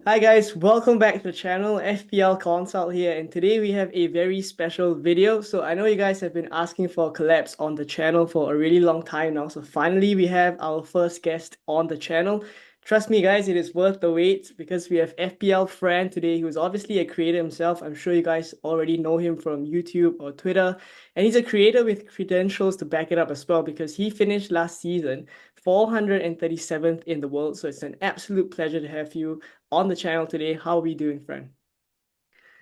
Hi guys, welcome back to the channel, FPL Consult here, and today we have a very special video. So I know you guys have been asking for collabs on the channel for a really long time now, so finally we have our first guest on the channel. Trust me guys, it is worth the wait because we have FPL Fran today, who's obviously a creator himself. I'm sure you guys already know him from YouTube or Twitter, and he's a creator with credentials to back it up as well because he finished last season 437th in the world. So it's an absolute pleasure to have you on the channel today. How are we doing, friend?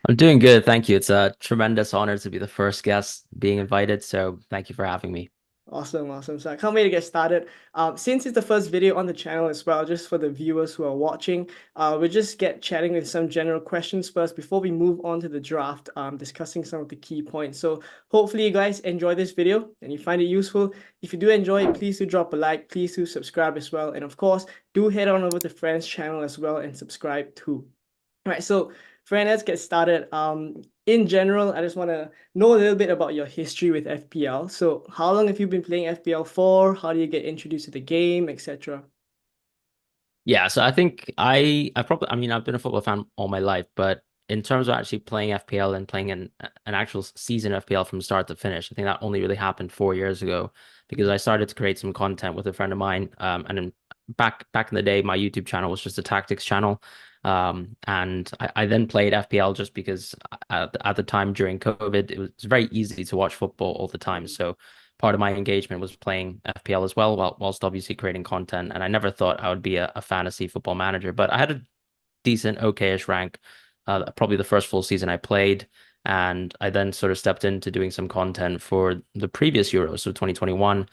I'm doing good, thank you. It's a tremendous honor to be the first guest being invited, so thank you for having me. Awesome, awesome. So I can't wait to get started. Since it's the first video on the channel as well, just for the viewers who are watching, we'll just get chatting with some general questions first before we move on to the draft, discussing some of the key points. So hopefully you guys enjoy this video and you find it useful. If you do enjoy it, please do drop a like, please do subscribe as well. And of course, do head on over to Friend's channel as well and subscribe too. All right, so friend, let's get started. In general, I just want to know a little bit about your history with FPL. So, how long have you been playing FPL for? How do you get introduced to the game, etc.? Yeah, so I think I've been a football fan all my life, but in terms of actually playing FPL and playing an actual season of FPL from start to finish, I think that only really happened 4 years ago because I started to create some content with a friend of mine. And then back in the day, my YouTube channel was just a tactics channel. And I then played FPL just because at the time during COVID, it was very easy to watch football all the time. So part of my engagement was playing FPL as well, whilst obviously creating content. And I never thought I would be a fantasy football manager, but I had a decent, okay-ish rank, probably the first full season I played. And I then sort of stepped into doing some content for the previous Euros, so 2021,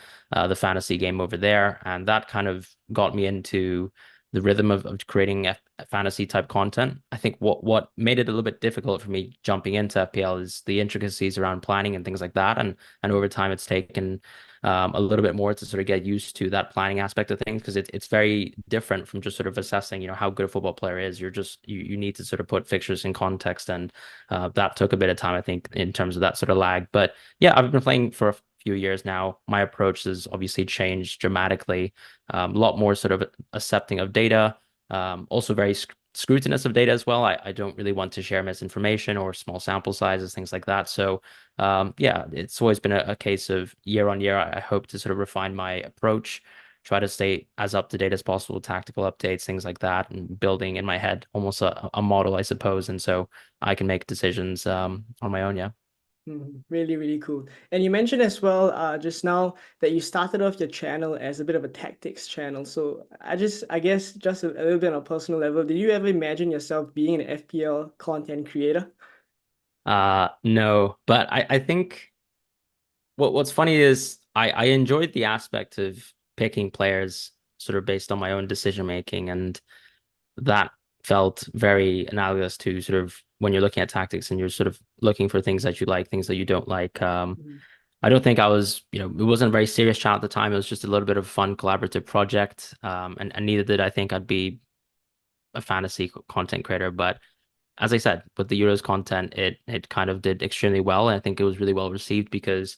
the fantasy game over there. And that kind of got me into the rhythm of creating fantasy type content. I think what made it a little bit difficult for me jumping into FPL is the intricacies around planning and things like that. And over time, it's taken a little bit more to sort of get used to that planning aspect of things because it's very different from just sort of assessing, how good a football player is. You need to sort of put fixtures in context, and that took a bit of time, I think, in terms of that sort of lag. But yeah, I've been playing for a few years now. My approach has obviously changed dramatically. A lot more sort of accepting of data, also very scrutinous of data as well. I don't really want to share misinformation or small sample sizes, things like that. So yeah, it's always been a case of year on year. I hope to sort of refine my approach, try to stay as up to date as possible, tactical updates, things like that, and building in my head almost a model, I suppose. And so I can make decisions on my own. Yeah. Really, really cool. And you mentioned as well, just now that you started off your channel as a bit of a tactics channel. So I guess, just a little bit on a personal level, did you ever imagine yourself being an FPL content creator? No, but I think what's funny is I enjoyed the aspect of picking players sort of based on my own decision making, and that felt very analogous to sort of when you're looking at tactics and you're sort of looking for things that you like, things that you don't like. I don't think I was, it wasn't a very serious channel at the time. It was just a little bit of a fun collaborative project. And neither did I think I'd be a fantasy content creator. But as I said, with the Euros content, it kind of did extremely well. And I think it was really well received because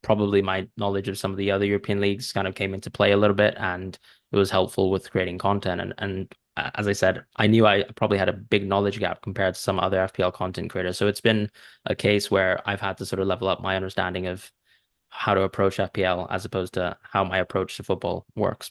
probably my knowledge of some of the other European leagues kind of came into play a little bit, and it was helpful with creating content. And as I said, I knew I probably had a big knowledge gap compared to some other FPL content creators. So it's been a case where I've had to sort of level up my understanding of how to approach FPL as opposed to how my approach to football works.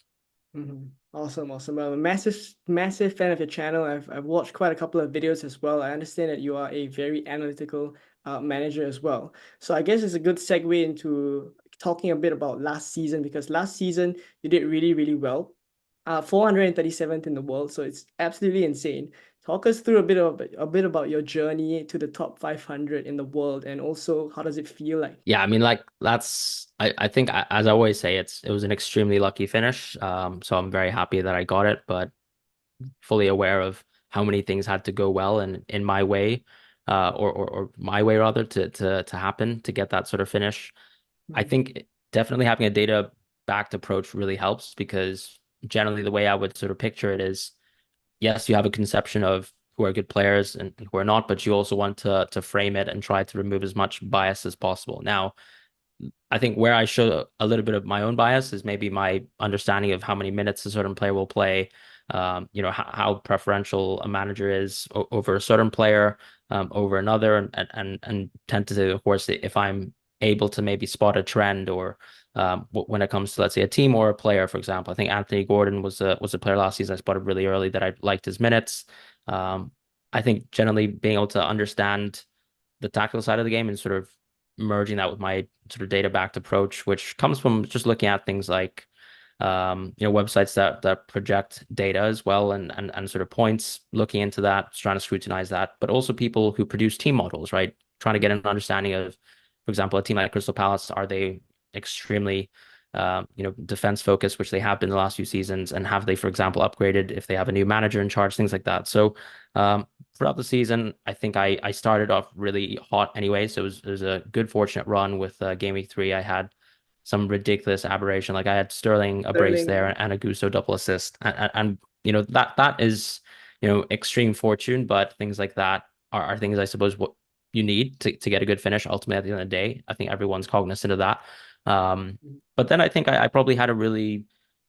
Awesome, awesome. I'm a massive, massive fan of your channel. I've watched quite a couple of videos as well. I understand that you are a very analytical manager as well. So I guess it's a good segue into talking a bit about last season because last season you did really, really well. 437th in the world, so it's absolutely insane. Talk us through a bit about your journey to the top 500 in the world, and also how does it feel like? Yeah, I mean, like I think as I always say, it was an extremely lucky finish. So I'm very happy that I got it, but fully aware of how many things had to go well and in my way, or my way rather to happen to get that sort of finish. I Mhm. think definitely having a data backed approach really helps because generally the way I would sort of picture it is, yes, you have a conception of who are good players and who are not, but you also want to frame it and try to remove as much bias as possible. Now, I think where I show a little bit of my own bias is maybe my understanding of how many minutes a certain player will play, how preferential a manager is over a certain player, over another, and tend to, of course, if I'm able to maybe spot a trend or when it comes to, let's say, a team or a player, for example. I think Anthony Gordon was a player last season I spotted really early that I liked his minutes. Um, I think generally being able to understand the tactical side of the game and sort of merging that with my sort of data-backed approach, which comes from just looking at things like websites that project data as well and sort of points, looking into that, trying to scrutinize that, but also people who produce team models, right? Trying to get an understanding of, for example, a team like Crystal Palace, are they extremely defense focused, which they have been the last few seasons, and have they, for example, upgraded if they have a new manager in charge, things like that. So throughout the season, I think I started off really hot anyway. So it was a good fortunate run with game week 3. I had some ridiculous aberration. Like I had Sterling a brace Sterling, there yeah. and a Gusto double assist. And that is, extreme fortune, but things like that are things I suppose what you need to get a good finish ultimately at the end of the day. I think everyone's cognizant of that. But then I think I probably had a really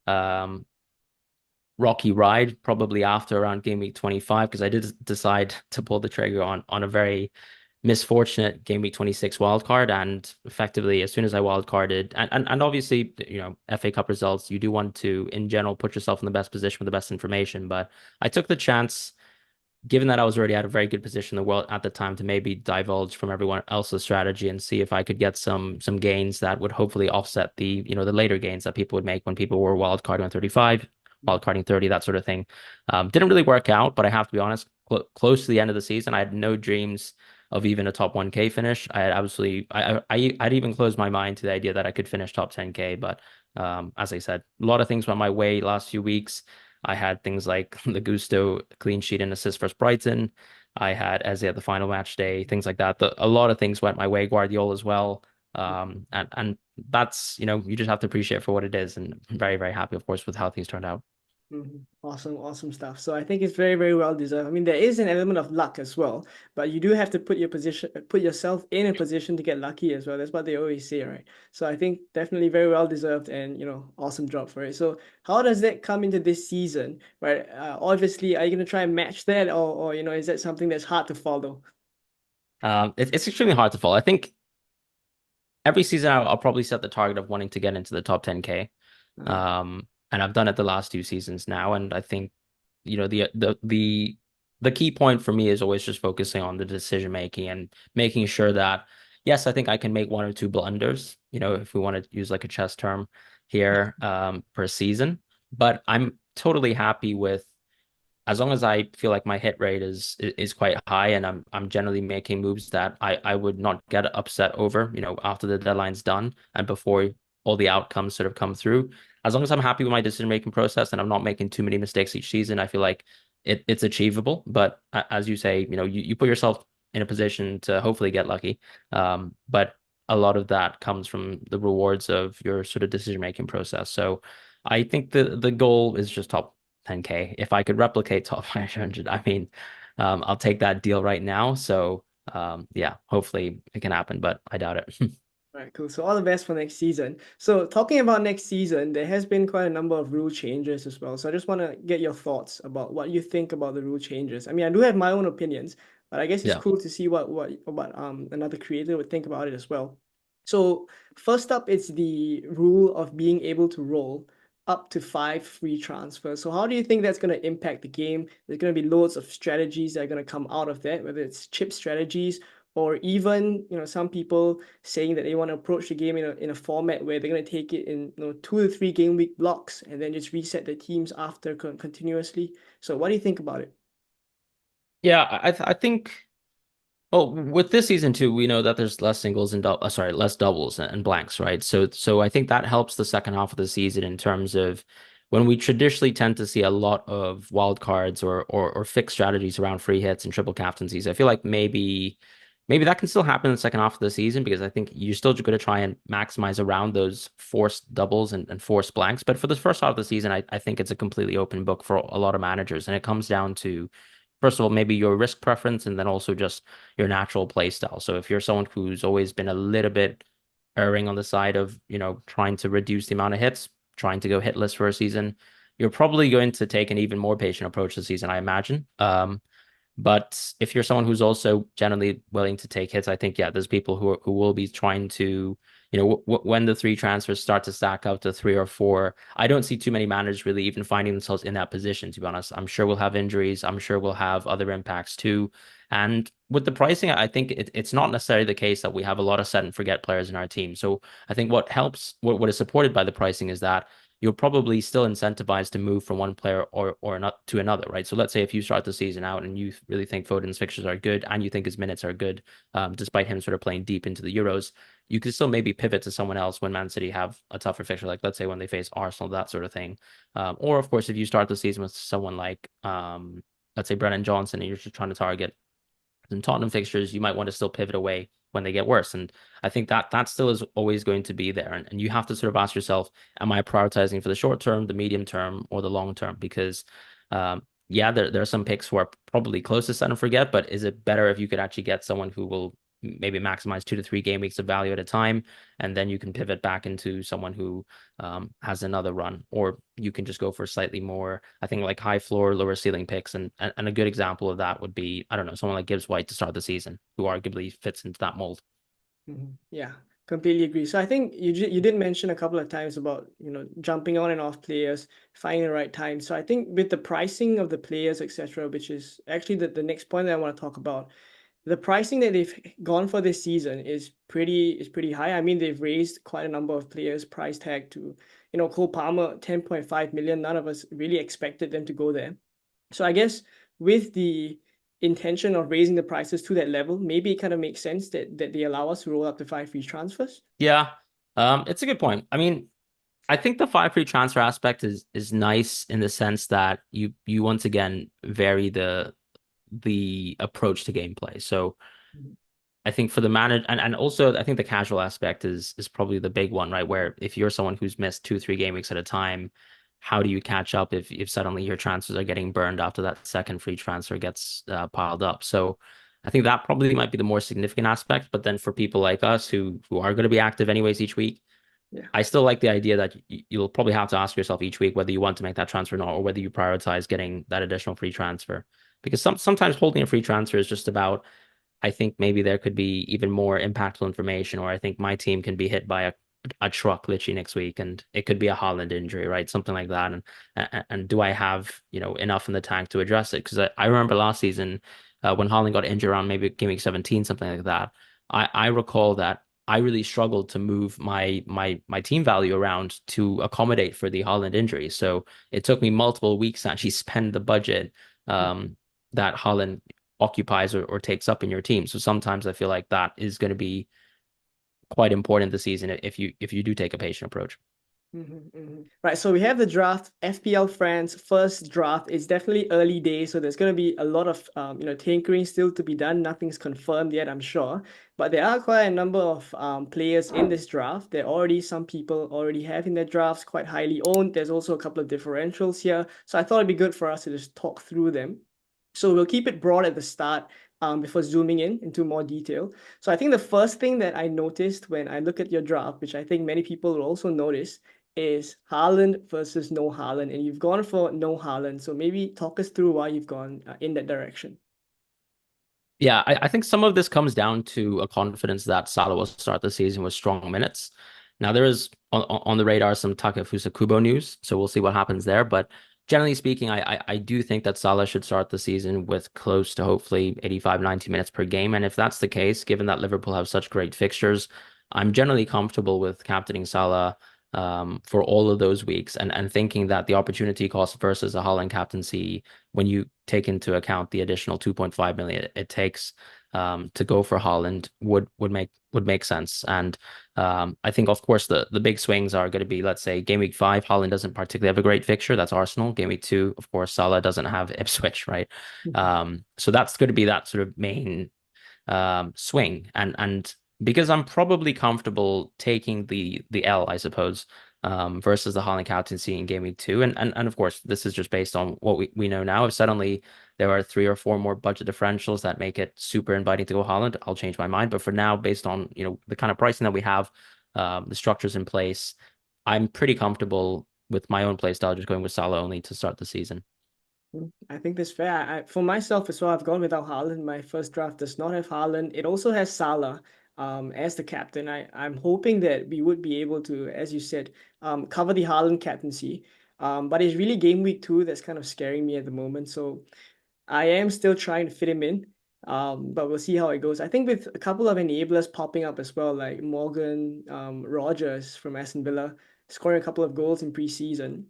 um rocky ride probably after around game week 25 because I did decide to pull the trigger on a very misfortunate game week 26 wild card, and effectively as soon as I wild carded and obviously FA Cup results, you do want to in general put yourself in the best position with the best information, but I took the chance given that I was already at a very good position in the world at the time to maybe divulge from everyone else's strategy and see if I could get some gains that would hopefully offset the later gains that people would make when people were wild carding on 35, wild carding 30, that sort of thing. Didn't really work out, but I have to be honest, close to the end of the season, I had no dreams of even a top 1K finish. I had absolutely, I'd even closed my mind to the idea that I could finish top 10K, but as I said, a lot of things went my way last few weeks. I had things like the Gusto clean sheet and assist versus Brighton. I had Eze at the final match day, things like that. A lot of things went my way. Gvardiol as well. And that's, you just have to appreciate for what it is. And I'm very, very happy, of course, with how things turned out. Awesome, awesome stuff. So I think it's very, very well deserved. I mean, there is an element of luck as well, but you do have to put yourself in a position to get lucky as well. That's what they always say, right? So I think definitely very well deserved and awesome job for it. So how does that come into this season, right? Obviously, are you gonna try and match that, or is that something that's hard to follow? It's extremely hard to follow. I think every season I'll probably set the target of wanting to get into the top 10K. Uh, And I've done it the last 2 seasons now. And I think, the key point for me is always just focusing on the decision making and making sure that, yes, I think I can make one or two blunders, if we want to use like a chess term here, per season. But I'm totally happy with as long as I feel like my hit rate is quite high and I'm generally making moves that I would not get upset over, after the deadline's done and before all the outcomes sort of come through. As long as I'm happy with my decision making process and I'm not making too many mistakes each season, I feel like it's achievable. But as you say, you put yourself in a position to hopefully get lucky. But a lot of that comes from the rewards of your sort of decision making process. So I think the goal is just top 10K. If I could replicate top 500, I mean, I'll take that deal right now. So, yeah, hopefully it can happen, but I doubt it. All right, cool. So all the best for next season. So talking about next season, there has been quite a number of rule changes as well. So I just want to get your thoughts about what you think about the rule changes. I mean, I do have my own opinions, but I guess it's Yeah. cool to see what another creator would think about it as well. So first up, it's the rule of being able to roll up to 5 free transfers. So how do you think that's going to impact the game? There's going to be loads of strategies that are going to come out of that, whether it's chip strategies or even some people saying that they want to approach the game in a format where they're going to take it in 2 to 3 game week blocks and then just reset the teams after continuously. So what do you think about it? Yeah, I think. Well, with this season too, we know that there's less singles and less doubles and blanks, right? So I think that helps the second half of the season in terms of when we traditionally tend to see a lot of wild cards or fixed strategies around free hits and triple captaincies. I feel like maybe that can still happen in the second half of the season because I think you're still going to try and maximize around those forced doubles and forced blanks. But for the first half of the season, I think it's a completely open book for a lot of managers, and it comes down to first of all, maybe your risk preference and then also just your natural play style. So if you're someone who's always been a little bit erring on the side of, trying to reduce the amount of hits, trying to go hitless for a season, you're probably going to take an even more patient approach this season, I imagine. But if you're someone who's also generally willing to take hits, I think yeah, there's people who will be trying to, when the three transfers start to stack up to three or four. I don't see too many managers really even finding themselves in that position, to be honest. I'm sure we'll have injuries. I'm sure we'll have other impacts too. And with the pricing, I think it's not necessarily the case that we have a lot of set and forget players in our team. So I think what helps, what is supported by the pricing is that you're probably still incentivized to move from one player or not to another, right? So let's say if you start the season out and you really think Foden's fixtures are good and you think his minutes are good, despite him sort of playing deep into the Euros, you could still maybe pivot to someone else when Man City have a tougher fixture, like let's say when they face Arsenal, that sort of thing. Or of course, if you start the season with someone like, let's say Brennan Johnson, and you're just trying to target in Tottenham fixtures, you might want to still pivot away when they get worse. And I think that still is always going to be there. And you have to sort of ask yourself, am I prioritizing for the short term, the medium term, or the long term? Because yeah, there are some picks who are probably close to set and forget, but is it better if you could actually get someone who will maybe maximize 2 to 3 game weeks of value at a time, and then you can pivot back into someone who has another run, or you can just go for slightly more, I think, like high floor, lower ceiling picks. And a good example of that would be, I don't know, someone like Gibbs White to start the season, who arguably fits into that mold. Yeah, completely agree. So I think you did mention a couple of times about, jumping on and off players, finding the right time. So I think with the pricing of the players, etc., which is actually the next point that I want to talk about, the pricing that they've gone for this season is pretty high. I mean, they've raised quite a number of players price tag to, Cole Palmer, 10.5 million. None of us really expected them to go there. So I guess with the intention of raising the prices to that level, maybe it kind of makes sense that they allow us to roll up to 5 free transfers. Yeah, it's a good point. I mean, I think the five free transfer aspect is nice in the sense that you once again vary the approach to gameplay. So Mhm. I think for the manager, and also I think the casual aspect is probably the big one, right? Where if you're someone who's missed 2, 3 game weeks at a time, how do you catch up if suddenly your transfers are getting burned after that second free transfer gets piled up? So I think that probably might be the more significant aspect. But then for people like us who are going to be active anyways each week, Yeah. I still like the idea that you'll probably have to ask yourself each week whether you want to make that transfer or not, or whether you prioritize getting that additional free transfer. Because sometimes holding a free transfer is just about, I think maybe there could be even more impactful information, or I think my team can be hit by a truck literally next week, and it could be a Haaland injury, right? Something like that. And do I have, enough in the tank to address it? Because I remember last season when Haaland got injured around maybe game week 17, something like that. I recall that I really struggled to move my team value around to accommodate for the Haaland injury. So it took me multiple weeks to actually spend the budget that Haaland occupies or takes up in your team. So sometimes I feel like that is going to be quite important this season if you do take a patient approach. Right, so we have the draft, FPL Fran's first draft. It's definitely early days, so there's going to be a lot of tinkering still to be done. Nothing's confirmed yet, I'm sure, but there are quite a number of players in this draft. There are already some people already have in their drafts, quite highly owned. There's also a couple of differentials here, so I thought it'd be good for us to just talk through them. So we'll keep it broad at the start, before zooming in into more detail. So I think the first thing that I noticed when I look at your draft, which I think many people will also notice, is Haaland versus No Haaland, and you've gone for No Haaland. So maybe talk us through why you've gone in that direction. Yeah, I think some of this comes down to a confidence that Salah will start the season with strong minutes. Now there is on the radar some Takefusa Kubo news, so we'll see what happens there. But generally speaking, I do think that Salah should start the season with close to hopefully 85, 90 minutes per game. And if that's the case, given that Liverpool have such great fixtures, I'm generally comfortable with captaining Salah for all of those weeks, and thinking that the opportunity cost versus a Haaland captaincy, when you take into account the additional 2.5 million it takes to go for Haaland, would make sense. And I think, of course, the big swings are going to be, let's say, game week 5, Haaland doesn't particularly have a great fixture. That's Arsenal. Game week 2, of course, Salah doesn't have Ipswich, right? So that's going to be that sort of main swing. And because I'm probably comfortable taking the L, I suppose, versus the Haaland captaincy in game week 2. And of course, this is just based on what we know now. If suddenly there are 3 or 4 more budget differentials that make it super inviting to go Haaland, I'll change my mind. But for now, based on the kind of pricing that we have, the structures in place, I'm pretty comfortable with my own play style, just going with Salah only to start the season. I think that's fair. For myself as well, I've gone without Haaland. My first draft does not have Haaland. It also has Salah as the captain. I'm hoping that we would be able to, as you said, cover the Haaland captaincy. But it's really game week 2 that's kind of scaring me at the moment. So I am still trying to fit him in, but we'll see how it goes. I think with a couple of enablers popping up as well, like Morgan Rogers from Aston Villa scoring a couple of goals in preseason.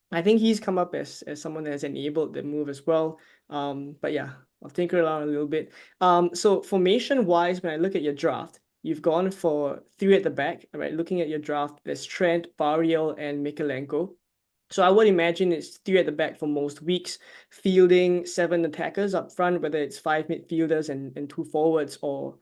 I think he's come up as someone that has enabled the move as well. But yeah, I'll tinker around a little bit. So formation wise, when I look at your draft, you've gone for three at the back, right? Looking at your draft, there's Trent, Bariel, and Mikalenko. So I would imagine it's three at the back for most weeks, fielding seven attackers up front, whether it's five midfielders and two forwards or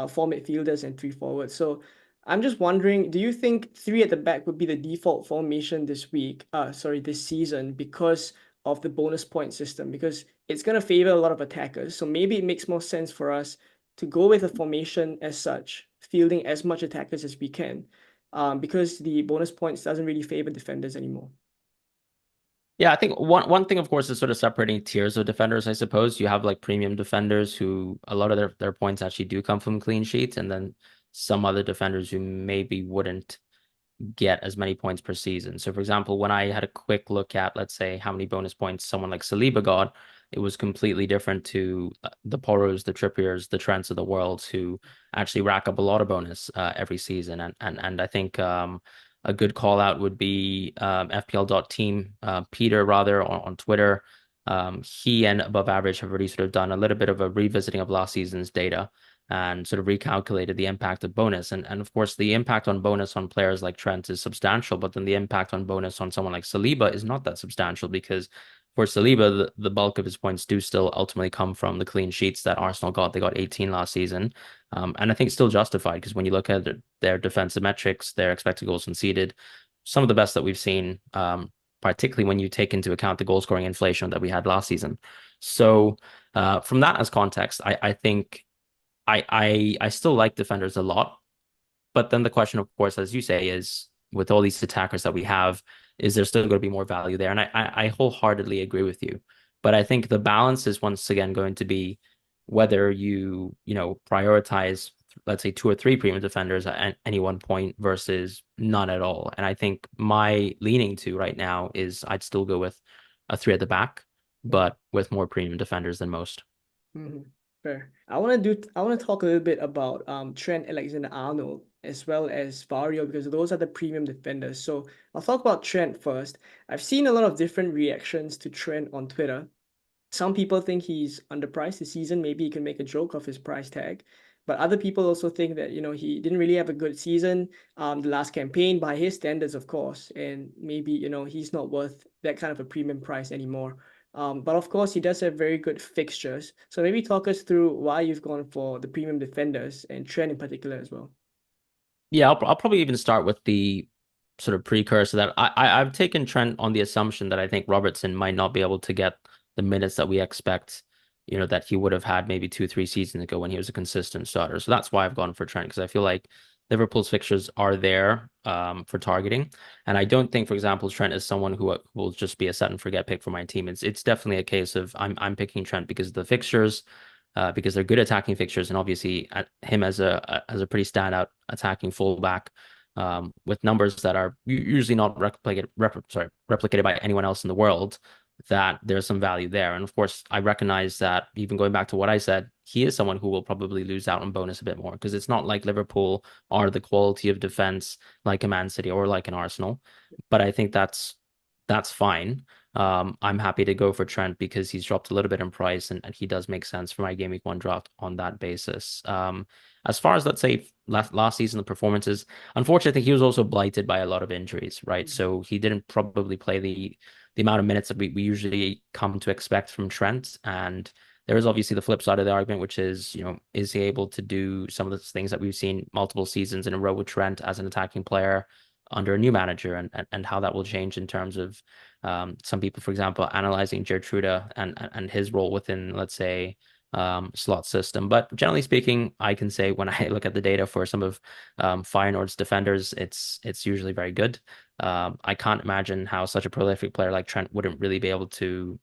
four midfielders and three forwards. So I'm just wondering, do you think three at the back would be the default formation this week? Sorry, this season because of the bonus point system, because it's going to favor a lot of attackers. So maybe it makes more sense for us to go with a formation as such, fielding as much attackers as we can, because the bonus points doesn't really favor defenders anymore. Yeah, I think one thing, of course, is sort of separating tiers of defenders, I suppose. You have like premium defenders who a lot of their points actually do come from clean sheets, and then some other defenders who maybe wouldn't get as many points per season. So, for example, when I had a quick look at, let's say, how many bonus points someone like Saliba got, it was completely different to the Poros, the Trippiers, the Trents of the world who actually rack up a lot of bonus every season. And I think a good call out would be FPL.team, Peter rather on Twitter. He and Above Average have already sort of done a little bit of a revisiting of last season's data and sort of recalculated the impact of bonus. And of course, the impact on bonus on players like Trent is substantial, but then the impact on bonus on someone like Saliba is not that substantial because for Saliba, the bulk of his points do still ultimately come from the clean sheets that Arsenal got. They got 18 last season. And I think still justified because when you look at their defensive metrics, their expected goals conceded, some of the best that we've seen, particularly when you take into account the goal scoring inflation that we had last season. So from that as context, I think I still like defenders a lot, but then the question, of course, as you say, is with all these attackers that we have, is there still going to be more value there? And I wholeheartly agree with you. But I think the balance is once again going to be whether you prioritize, let's say, two or three premium defenders at any one point versus none at all. And I think my leaning to right now is I'd still go with a three at the back, but with more premium defenders than most. Mm-hmm. Fair. I want to talk a little bit about Trent Alexander-Arnold as well as Vario because those are the premium defenders. So I'll talk about Trent first. I've seen a lot of different reactions to Trent on Twitter. Some people think he's underpriced this season. Maybe he can make a joke of his price tag. But other people also think that, he didn't really have a good season, the last campaign by his standards, of course. And maybe, he's not worth that kind of a premium price anymore. But of course, he does have very good fixtures. So maybe talk us through why you've gone for the premium defenders and Trent in particular as well. Yeah, I'll probably even start with the sort of precursor that I've taken Trent on the assumption that I think Robertson might not be able to get the minutes that we expect, that he would have had maybe 2, 3 seasons ago when he was a consistent starter. So that's why I've gone for Trent because I feel like Liverpool's fixtures are there for targeting, and I don't think, for example, Trent is someone who will just be a set and forget pick for my team. It's definitely a case of I'm picking Trent because of the fixtures because they're good attacking fixtures, and obviously him as a pretty standout attacking fullback with numbers that are usually not replicated by anyone else in the world. That there's some value there, and of course, I recognize that even going back to what I said, he is someone who will probably lose out on bonus a bit more because it's not like Liverpool are the quality of defense like a Man City or like an Arsenal, but I think that's fine. I'm happy to go for Trent because he's dropped a little bit in price and he does make sense for my game week 1 draft on that basis. As far as let's say last season, the performances, unfortunately, he was also blighted by a lot of injuries, right? So he didn't probably play the amount of minutes that we usually come to expect from Trent. And there is obviously the flip side of the argument, which is, is he able to do some of the things that we've seen multiple seasons in a row with Trent as an attacking player under a new manager and how that will change in terms of some people, for example, analyzing Gertruda and his role within, let's say, slot system. But generally speaking, I can say when I look at the data for some of Feyenoord's defenders, it's usually very good. I can't imagine how such a prolific player like Trent wouldn't really be able to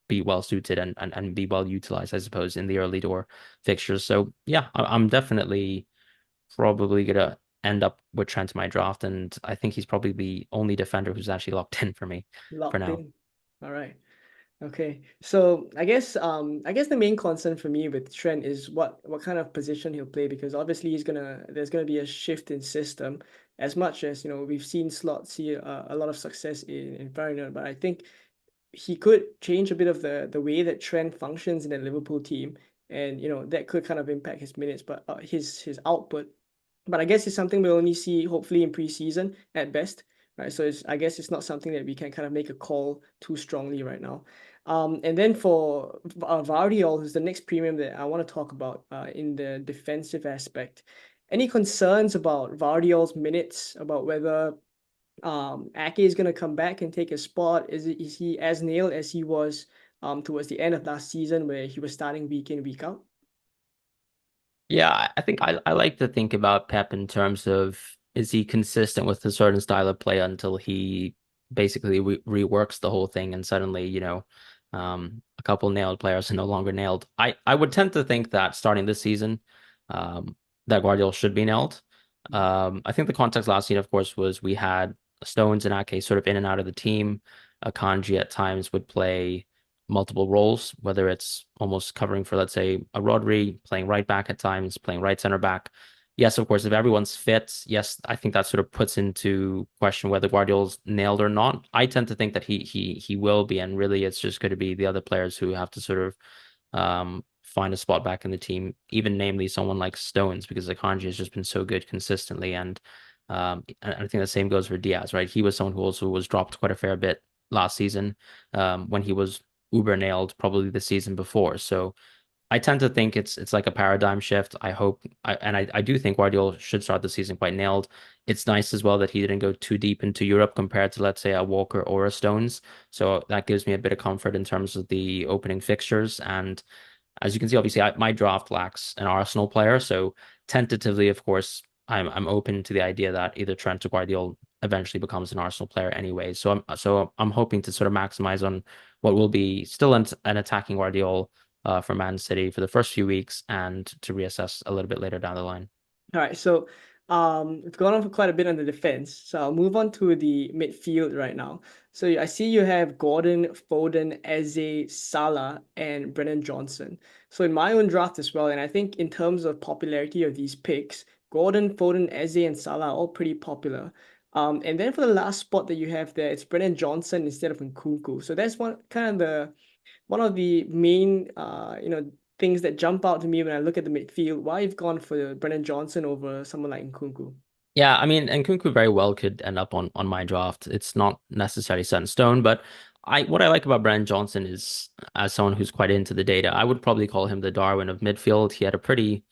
be well suited and be well utilized, I suppose, in the early door fixtures. So yeah, I'm definitely probably gonna end up with Trent in my draft, and I think he's probably the only defender who's actually locked in for me for Locked now. in. All right. Okay, so I guess the main concern for me with Trent is what kind of position he'll play, because obviously there's gonna be a shift in system. As much as we've seen Slot see a lot of success in Feyenoord, but I think he could change a bit of the way that Trent functions in the Liverpool team, and that could kind of impact his minutes, but his output. But I guess it's something we'll only see hopefully in preseason at best, right? So I guess it's not something that we can kind of make a call too strongly right now. And then for Gvardiol, who's the next premium that I want to talk about in the defensive aspect. Any concerns about Gvardiol's minutes, about whether Ake is going to come back and take a spot? Is he as nailed as he was towards the end of last season, where he was starting week in, week out? Yeah, I think I like to think about Pep in terms of is he consistent with a certain style of play until he basically reworks the whole thing and suddenly, a couple nailed players are no longer nailed. I would tend to think that starting this season, that Guardiola should be nailed. I think the context last season, of course, was we had Stones and Ake sort of in and out of the team. Akanji at times would play multiple roles, whether it's almost covering for, let's say, a Rodri, playing right back at times, playing right center back. Yes, of course, if everyone's fit, yes, I think that sort of puts into question whether Guardiola's nailed or not. I tend to think that he will be, and really it's just going to be the other players who have to sort of find a spot back in the team, even namely someone like Stones, because Akanji has just been so good consistently. And I think the same goes for Diaz, right? He was someone who also was dropped quite a fair bit last season when he was uber nailed probably the season before. So I tend to think it's like a paradigm shift. I do think Guardiola should start the season quite nailed. It's nice as well that he didn't go too deep into Europe compared to, let's say, a Walker or a Stones. So that gives me a bit of comfort in terms of the opening fixtures. And as you can see, obviously, my draft lacks an Arsenal player. So tentatively, of course, I'm open to the idea that either Trent or Gvardiol eventually becomes an Arsenal player anyway. So I'm hoping to sort of maximize on what will be still an attacking Gvardiol for Man City for the first few weeks and to reassess a little bit later down the line. All right, so we've gone on for quite a bit on the defense, so I'll move on to the midfield right now. So I see you have Gordon, Foden, Eze, Salah, and Brennan Johnson. So in my own draft as well, and I think in terms of popularity of these picks, Gordon, Foden, Eze, and Salah are all pretty popular. And then for the last spot that you have there, it's Brennan Johnson instead of Nkunku. So that's one of the main things that jump out to me when I look at the midfield. Why you've gone for Brennan Johnson over someone like Nkunku? Yeah, I mean, Nkunku very well could end up on my draft. It's not necessarily set in stone, but I what I like about Brandon Johnson is, as someone who's quite into the data, I would probably call him the Darwin of midfield. He had a pretty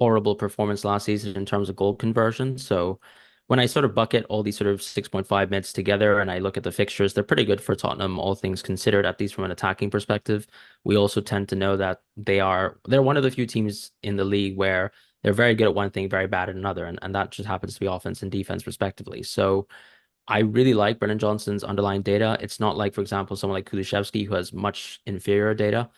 horrible performance last season in terms of goal conversion. So when I sort of bucket all these sort of 6.5 minutes together and I look at the fixtures, they're pretty good for Tottenham, all things considered, at least from an attacking perspective. We also tend to know that they're one of the few teams in the league where they're very good at one thing, very bad at another, and that just happens to be offense and defense respectively. So I really like Brennan Johnson's underlying data. It's not like, for example, someone like Kulusevski who has much inferior data.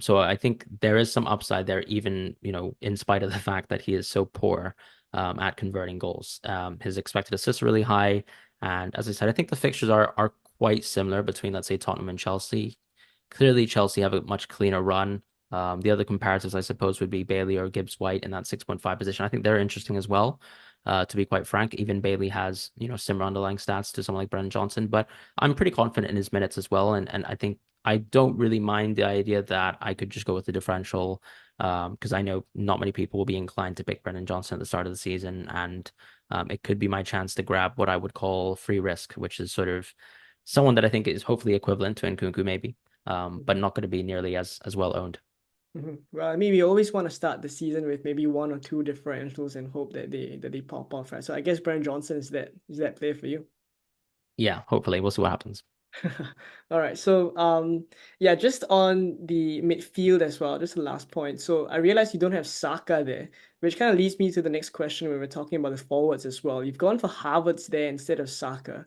So I think there is some upside there, even, in spite of the fact that he is so poor at converting goals. His expected assists are really high. And as I said, I think the fixtures are quite similar between, let's say, Tottenham and Chelsea. Clearly, Chelsea have a much cleaner run. The other comparatives, I suppose, would be Bailey or Gibbs White in that 6.5 position. I think they're interesting as well. To be quite frank, even Bailey has, similar underlying stats to someone like Brennan Johnson, but I'm pretty confident in his minutes as well. And I think I don't really mind the idea that I could just go with the differential, because I know not many people will be inclined to pick Brennan Johnson at the start of the season. And it could be my chance to grab what I would call free risk, which is sort of someone that I think is hopefully equivalent to Nkunku, maybe, but not going to be nearly as well owned. Well, I mean, we always want to start the season with maybe one or two differentials and hope that they pop off, right? So I guess Brennan Johnson is that player for you. Yeah, hopefully we'll see what happens. All right. So, yeah, just on the midfield as well, just the last point. So I realize you don't have Saka there, which kind of leads me to the next question when we're talking about the forwards as well. You've gone for Havertz there instead of Saka.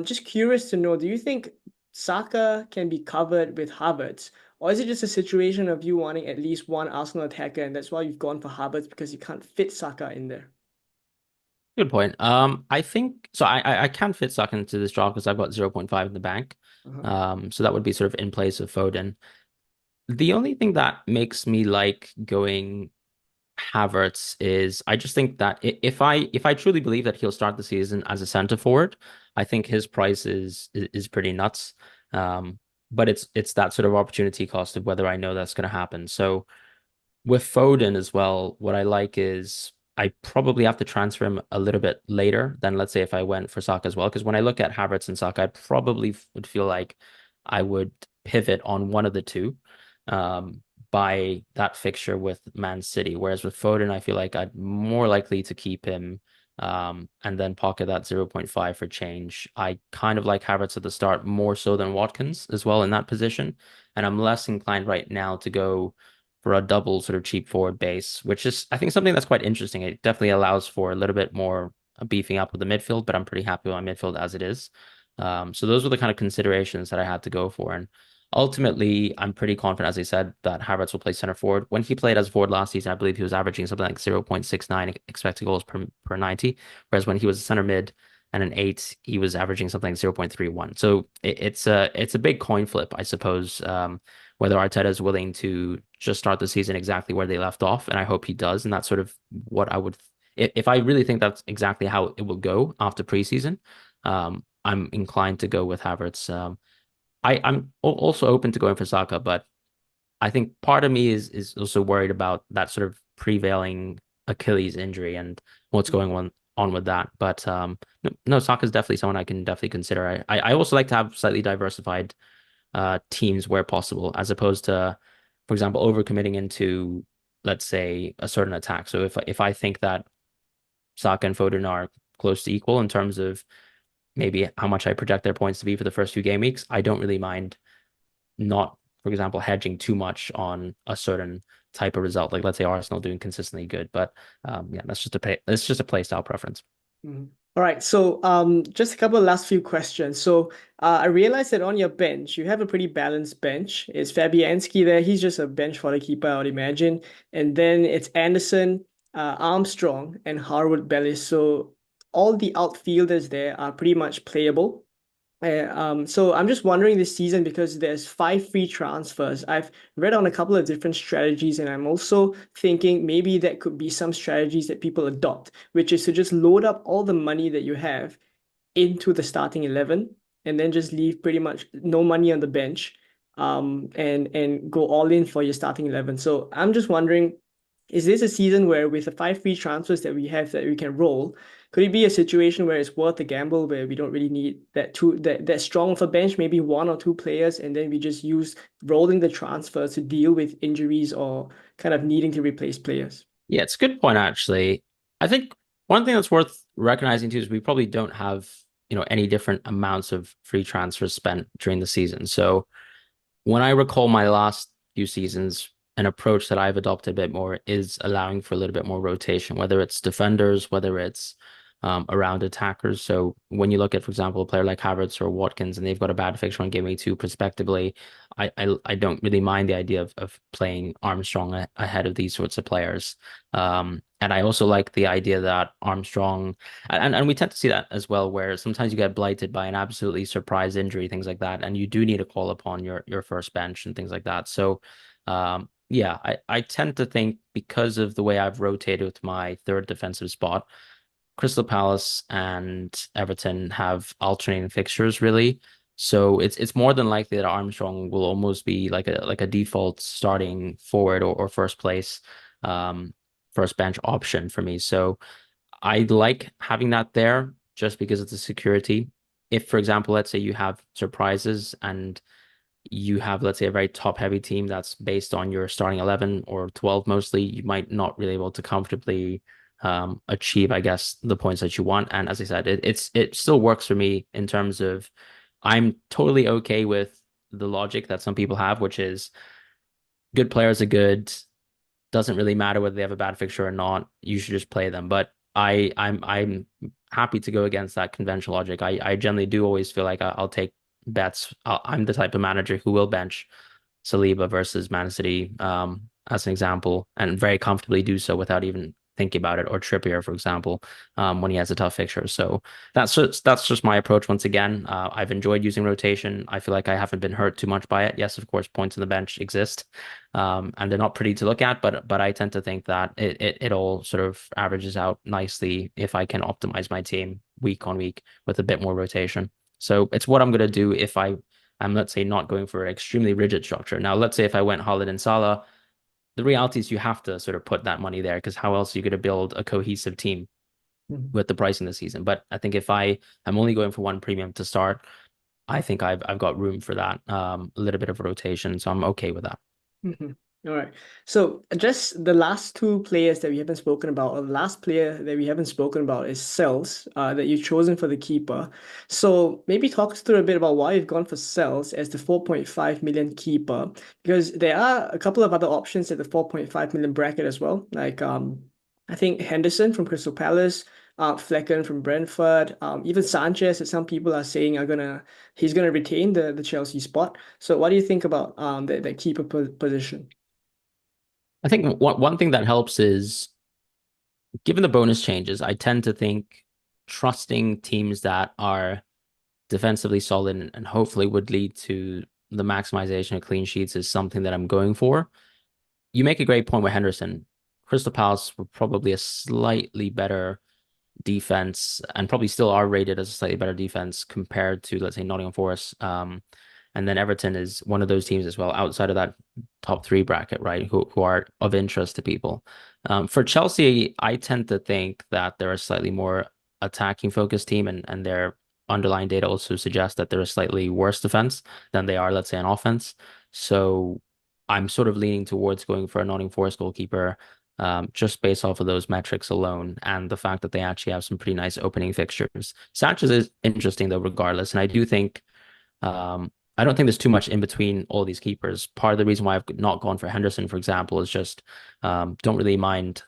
Just curious to know, do you think Saka can be covered with Havertz, or is it just a situation of you wanting at least one Arsenal attacker, and that's why you've gone for Havertz because you can't fit Saka in there? Good point. I think so. I can fit Saka into this draw because I've got 0.5 in the bank. Uh-huh. So that would be sort of in place of Foden. The only thing that makes me like going Havertz is I just think that if I truly believe that he'll start the season as a center forward, I think his price is pretty nuts. Um, but it's that sort of opportunity cost of whether I know that's going to happen. So with Foden as well, what I like is I probably have to transfer him a little bit later than let's say if I went for Saka as well. Because when I look at Havertz and Saka, I probably would feel like I would pivot on one of the two um, by that fixture with Man City. Whereas with Foden, I feel like I'd more likely to keep him and then pocket that 0.5 for change. I kind of like Havertz at the start more so than Watkins as well in that position. And I'm less inclined right now to go for a double sort of cheap forward base, which is, I think, something that's quite interesting. It definitely allows for a little bit more beefing up with the midfield, but I'm pretty happy with my midfield as it is. So those were the kind of considerations that I had to go for. And ultimately, I'm pretty confident, as I said, that Havertz will play center forward. When he played as forward last season, I believe he was averaging something like 0.69 expected goals per 90, whereas when he was a center mid and an eight, he was averaging something like 0.31. So it's a big coin flip, I suppose. Whether Arteta is willing to just start the season exactly where they left off, and I hope he does. And that's sort of what I would, if I really think that's exactly how it will go after preseason, I'm inclined to go with Havertz. I'm also open to going for Saka, but I think part of me is also worried about that sort of prevailing Achilles injury and what's going on with that. But no, Saka is definitely someone I can definitely consider. I also like to have slightly diversified teams where possible, as opposed to, for example, overcommitting into, let's say, a certain attack. So if I think that Saka and Foden are close to equal in terms of maybe how much I project their points to be for the first few game weeks, I don't really mind not, for example, hedging too much on a certain type of result. Like let's say Arsenal doing consistently good, but yeah, that's just a play style preference. Mhm. All right, so just a couple of last few questions. So I realized that on your bench, you have a pretty balanced bench. It's Fabianski there. He's just a bench for the keeper, I would imagine. And then it's Anderson, Armstrong, and Harwood Bellis. So all the outfielders there are pretty much playable. So I'm just wondering this season because there's five free transfers. I've read on a couple of different strategies, and I'm also thinking maybe that could be some strategies that people adopt, which is to just load up all the money that you have into the starting 11 and then just leave pretty much no money on the bench and go all in for your starting 11. So I'm just wondering, is this a season where with the five free transfers that we have that we can roll, could it be a situation where it's worth a gamble where we don't really need that strong of a bench, maybe one or two players, and then we just use rolling the transfers to deal with injuries or kind of needing to replace players? Yeah, it's a good point actually. I think one thing that's worth recognizing too is we probably don't have, any different amounts of free transfers spent during the season. So when I recall my last few seasons, an approach that I've adopted a bit more is allowing for a little bit more rotation, whether it's defenders, whether it's around attackers. So when you look at, for example, a player like Havertz or Watkins, and they've got a bad fixture on game week two, prospectively, I don't really mind the idea of playing Armstrong ahead of these sorts of players. And I also like the idea that Armstrong, and we tend to see that as well, where sometimes you get blighted by an absolutely surprise injury, things like that, and you do need to call upon your first bench and things like that. So, yeah, I tend to think because of the way I've rotated with my third defensive spot, Crystal Palace and Everton have alternating fixtures really. So it's more than likely that Armstrong will almost be like a default starting forward or first place um first bench option for me. So I like having that there just because it's a security. If, for example, let's say you have surprises and you have, let's say, a very top heavy team that's based on your starting 11 or 12 mostly, you might not really able to comfortably achieve, I guess, the points that you want. And as I said, it still works for me in terms of I'm totally okay with the logic that some people have, which is good players are good. Doesn't really matter whether they have a bad fixture or not. You should just play them. But I'm happy to go against that conventional logic. I generally do always feel like I'll take bets. I'm the type of manager who will bench Saliba versus Man City, as an example, and very comfortably do so without even thinking about it, or Trippier, for example, when he has a tough fixture. So that's just my approach. Once again, I've enjoyed using rotation. I feel like I haven't been hurt too much by it. Yes, of course, points on the bench exist, and they're not pretty to look at, but I tend to think that it all sort of averages out nicely if I can optimize my team week on week with a bit more rotation. So it's what I'm going to do if I'm, let's say, not going for an extremely rigid structure. Now, let's say if I went Haaland and Salah, the reality is you have to sort of put that money there, because how else are you going to build a cohesive team Mhm. with the pricing this season? But I think if I'm only going for one premium to start, I think I've got room for that, a little bit of rotation, so I'm okay with that. Mhm. All right. So just the last two players that we haven't spoken about, or the last player that we haven't spoken about is Cells, that you've chosen for the keeper. So maybe talk us through a bit about why you've gone for Cells as the 4.5 million keeper, because there are a couple of other options at the 4.5 million bracket as well. Like I think Henderson from Crystal Palace, Flecken from Brentford, even Sanchez, that some people are saying he's gonna retain the Chelsea spot. So what do you think about the keeper position? I think one thing that helps is, given the bonus changes, I tend to think trusting teams that are defensively solid and hopefully would lead to the maximization of clean sheets is something that I'm going for. You make a great point with Henderson. Crystal Palace were probably a slightly better defense, and probably still are rated as a slightly better defense compared to, let's say, Nottingham Forest. And then Everton is one of those teams as well, outside of that top three bracket, right? Who are of interest to people. For Chelsea, I tend to think that they're a slightly more attacking focused team, and their underlying data also suggests that they're a slightly worse defense than they are, let's say, an offense. So I'm sort of leaning towards going for a Nottingham Forest goalkeeper, just based off of those metrics alone, and the fact that they actually have some pretty nice opening fixtures. Sanchez is interesting though, regardless, and I don't think there's too much in between all these keepers. Part of the reason why I've not gone for Henderson, for example, is just don't really mind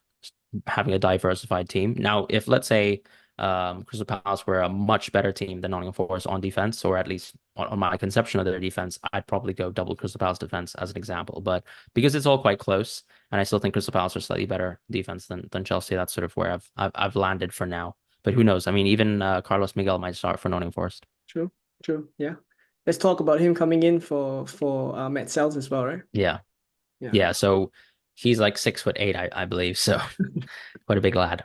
having a diversified team. Now, if, let's say, Crystal Palace were a much better team than Nottingham Forest on defense, or at least on my conception of their defense, I'd probably go double Crystal Palace defense as an example. But because it's all quite close, and I still think Crystal Palace are slightly better defense than Chelsea, that's sort of where I've landed for now. But who knows? I mean, even Carlos Miguel might start for Nottingham Forest. True, true. Yeah. Let's talk about him coming in for Matt Sells as well, right? Yeah, Yeah. yeah. So he's like 6'8", I believe. So quite a big lad.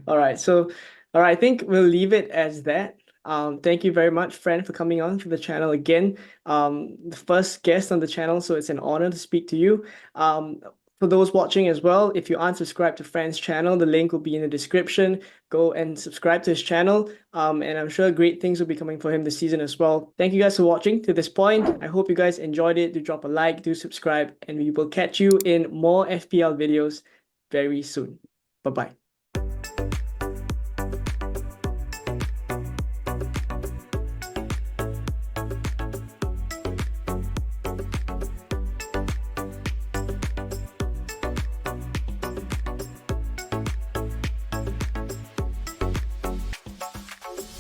All right. So, all right, I think we'll leave it as that. Thank you very much, friend, for coming on to the channel again. The first guest on the channel, so it's an honor to speak to you. For those watching as well, if you aren't subscribed to Fran's channel, the link will be in the description. Go and subscribe to his channel. And I'm sure great things will be coming for him this season as well. Thank you guys for watching to this point. I hope you guys enjoyed it. Do drop a like, do subscribe, and we will catch you in more FPL videos very soon. Bye bye.